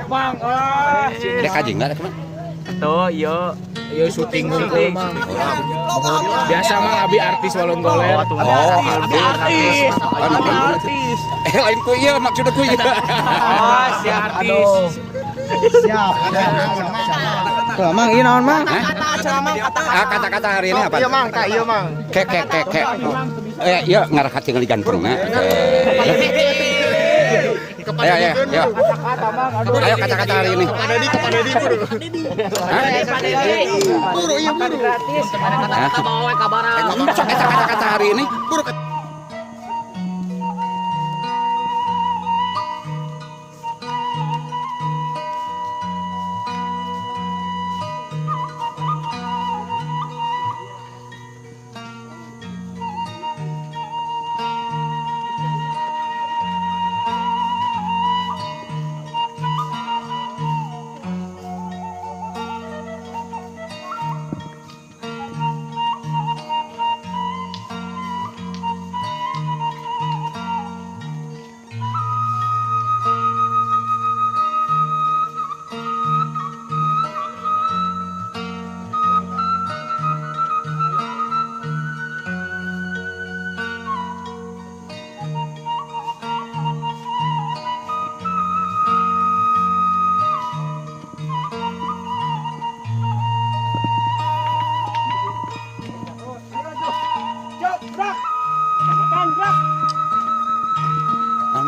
Mang. Ada kajing enggak ada kemana? Tuh, yo syuting hungkul Mang. Biasa Mang abi artis walon goler. Abi artis. Artis. Lain ku ieu maksudna ku ieu. Oh, si artis. Siap. Tuh, Mang, ini naon, Mang? Kata-kata hari ini apa? Iya, Mang, Kak, iya, Mang. Kek. Iya ngarakat tinggal di gantungna. Ayo. Ayo kata-kata hari ini. Buru, iya, buru. Kata-kata hari ini.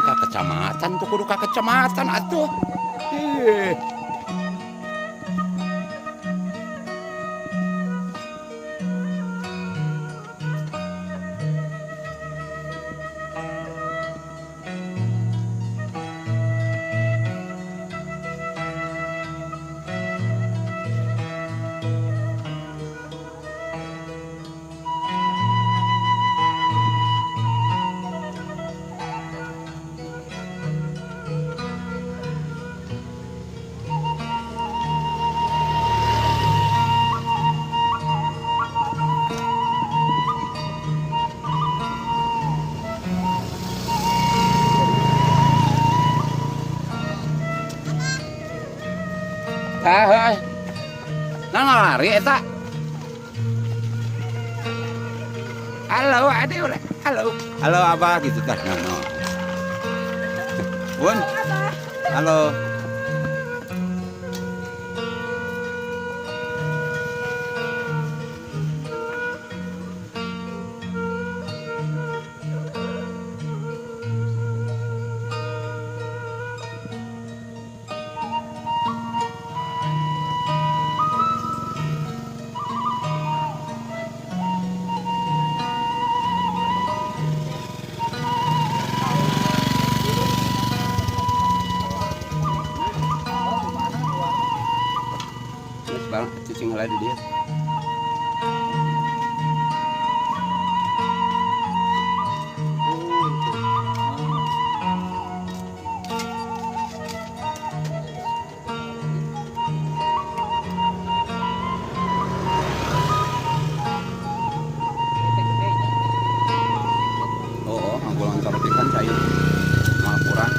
Ka kecamatan tuh kudu ka kecamatan atuh. Hei. Nah lari eta. Halo, ade udah. Halo Abah gitu tah. No. Bun. Halo. Bang, cicing lagi dia. Oh, ambulan terpikan saya. Kurang.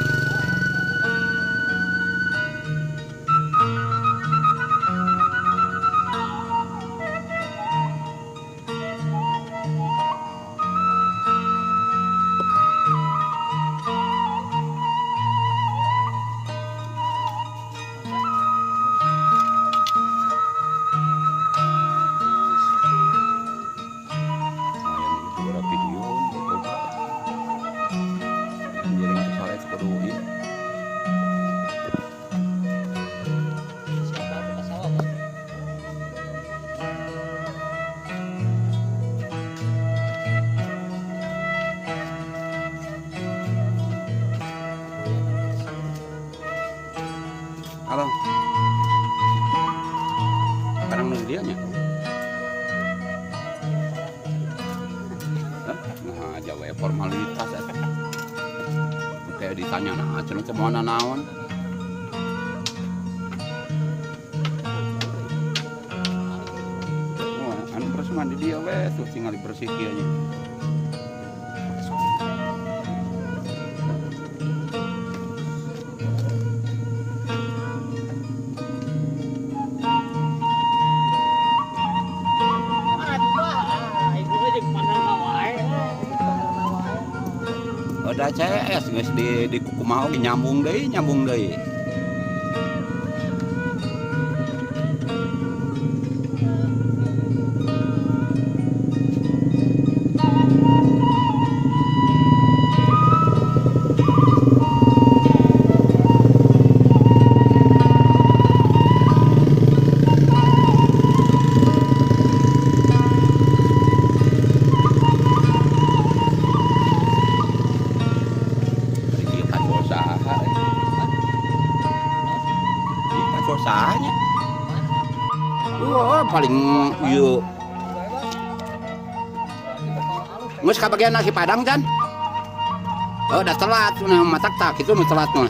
Halo. Sekarang nunggu dia nya. Nah, jawa formalitas ya. Kayak ditanya nah, cenah teh moana naon. Wah, anu beres mandi dia we tuh tinggal bersih kieu nya. es geus di kumaha ge nyambung deui. Sahanya. Wah, paling yuk. Ngus kabagian nasi padang kan? Oh, udah telat, nah matak tak itu nu telat mah.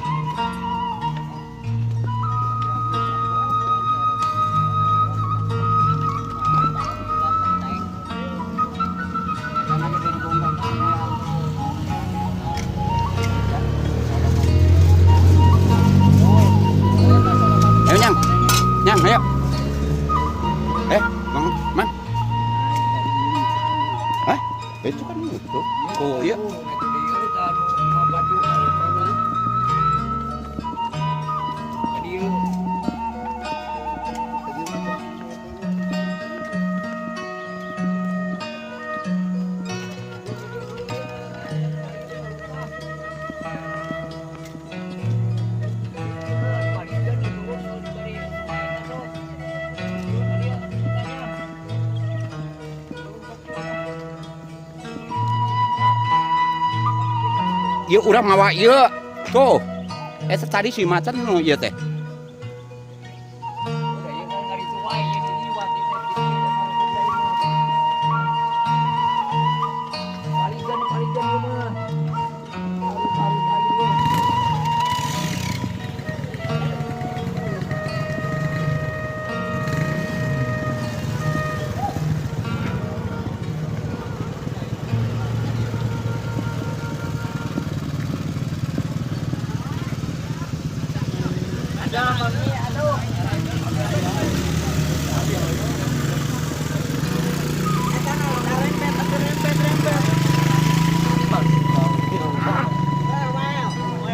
Nyang, ayo. Mang. Itu kan itu. Oh, iya. Ieu urang mawa ieu. Tuh. Eta tadi si macan nu ieu teh.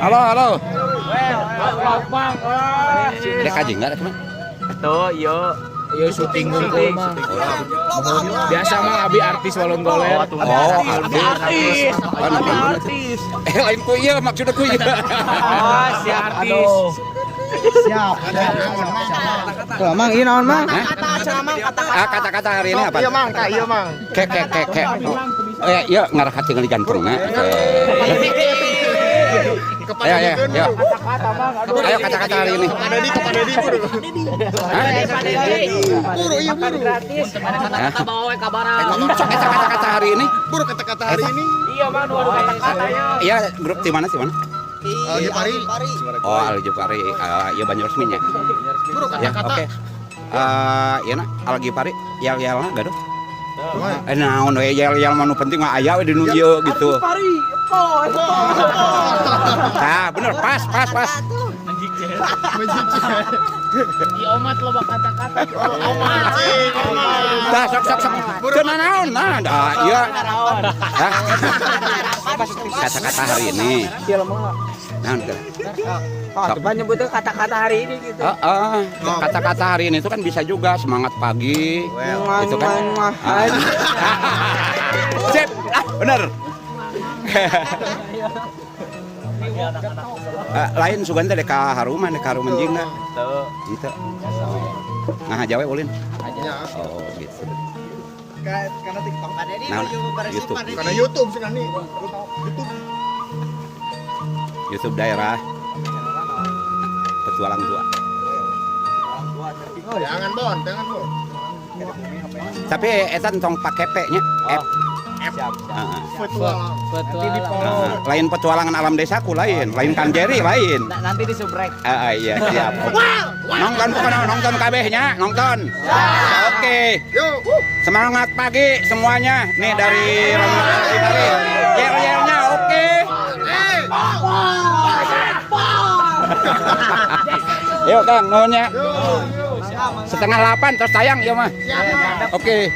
Halo. Dek aja enggak ada teman. Tuh, yo syuting hungkul. Biasa mah abi artis walon goler. Artis. Lain ku ieu maksudna ku ieu. Oh, si artis. Siap. Tuh, Mang, ieu naon, Mang? Kata-kata hari ini apa? Iya, Mang, iya, Mang. Kek. Iya ngarakat tinggal di gantungna. Ayo. Ayo kata-kata hari ini. Kepada di buru. Buru. Gratis. Kabawa kabarang. Kata-kata hari ini. Buru kata-kata hari ini. Iya, Mang, kata-katanya. Iya, grup di mana sih, mana? Aljupari. Oh, Aljupari. Iya Banyu resminya. Buru Ya, kata-kata. oke. Iya nak, Aljupari yal-yalna gaduh. Naon we yal-yal mah nu penting mah aya we di nu ieu gitu. Nah, bener pas. Iya, omat loba kata-kata. Tah sok. Teu naon nah, ieu. Hah? Kata-kata hari ini. Naon teh? Coba nyebutnya kata-kata hari ini gitu. Kata-kata hari ini itu kan bisa juga semangat pagi. Itu kan. Sip, bener. Lain sugan teh ka haruman jingna. Gitu. Nah, jawe ulin. Oh, gitu. Karena TikTok. Nah, YouTube. Karena YouTube sekarang nih. YouTube daerah. Petualang 2. Jangan Bon. Tapi eta tong pake P-nya. F. Lain petualangan alam desaku lain Kang Jerry lain. Nanti disubrek. Iya siap. Nonton kabehnya, nonton. Oke. Semangat pagi semuanya. Nih dari Yel-yelnya oke. Yuk Kang, nuhunnya. 7:30 terus tayang ya mah. Oke.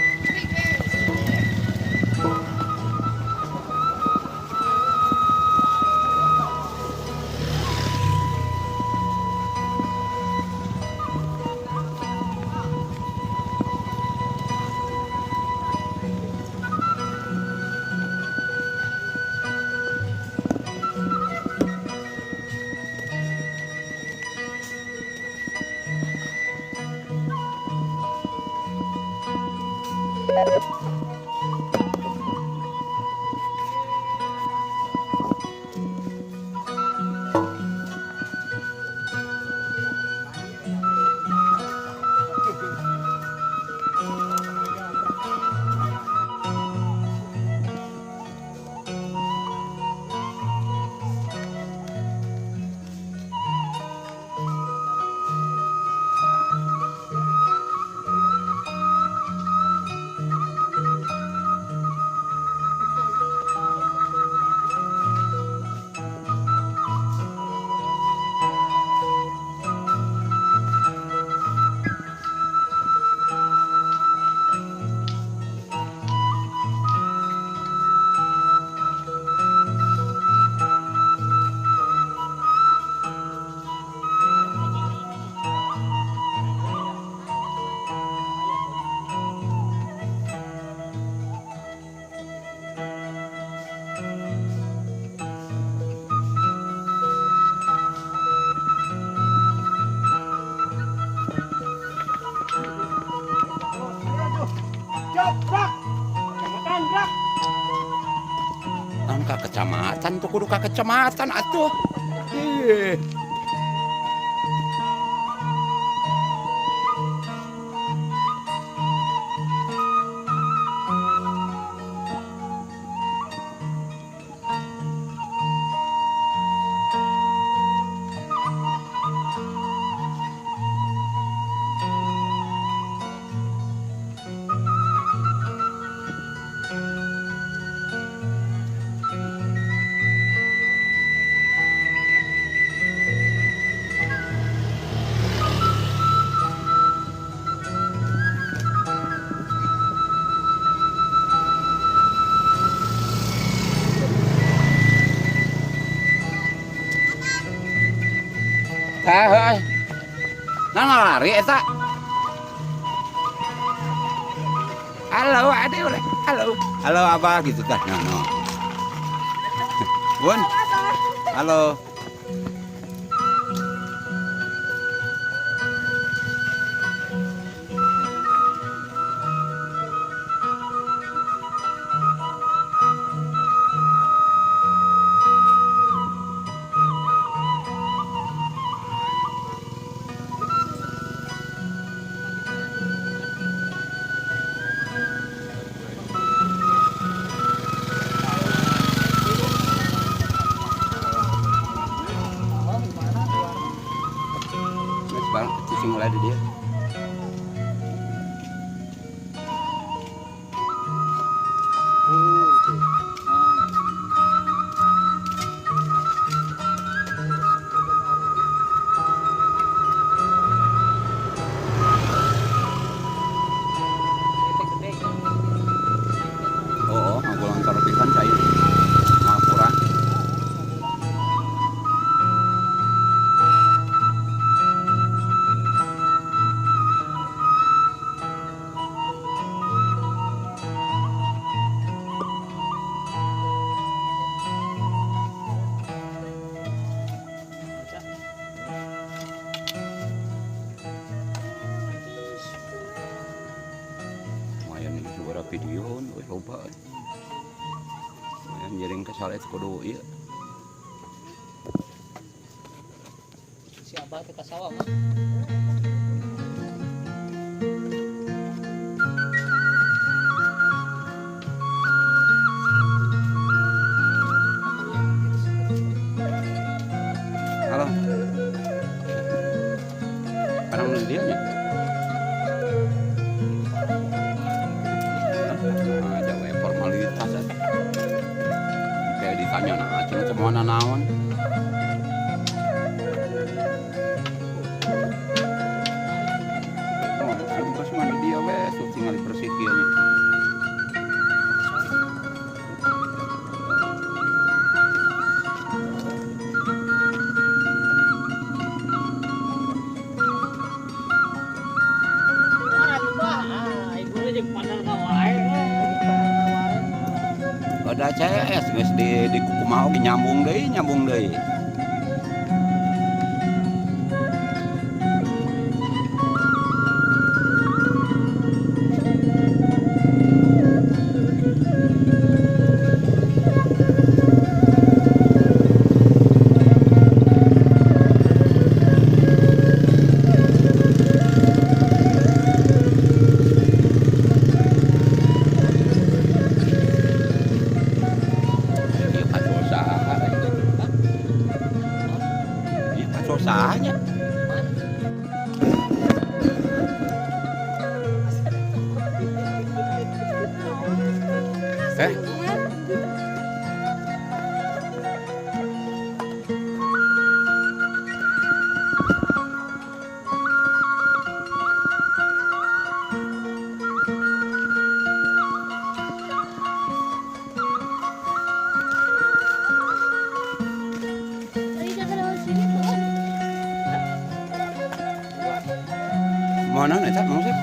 Angka kecamatan tuh kudu ka kecamatan atuh. Ih. Heuh. Nah lari eta. Halo, ade ulah. Halo. Halo Abah gitu tah. Nah. Bun. Halo. Bang, cuci mulai di dia. Oh, aku lantar pisan cair. Mapuran. Suara video, coba. Yang jaring kesal itu kudu iya. Si Abah teh ka sawah mah. Halo. Kadang dia nya. Ada formalitas kayak ditanya nah cuma semuanya naon oh pas mana dia wes tinggal di persitianya ada CS guys di kuku mau nyambung deh. ya. Eh, mau naon eta? Mau sih?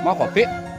Mau kopi?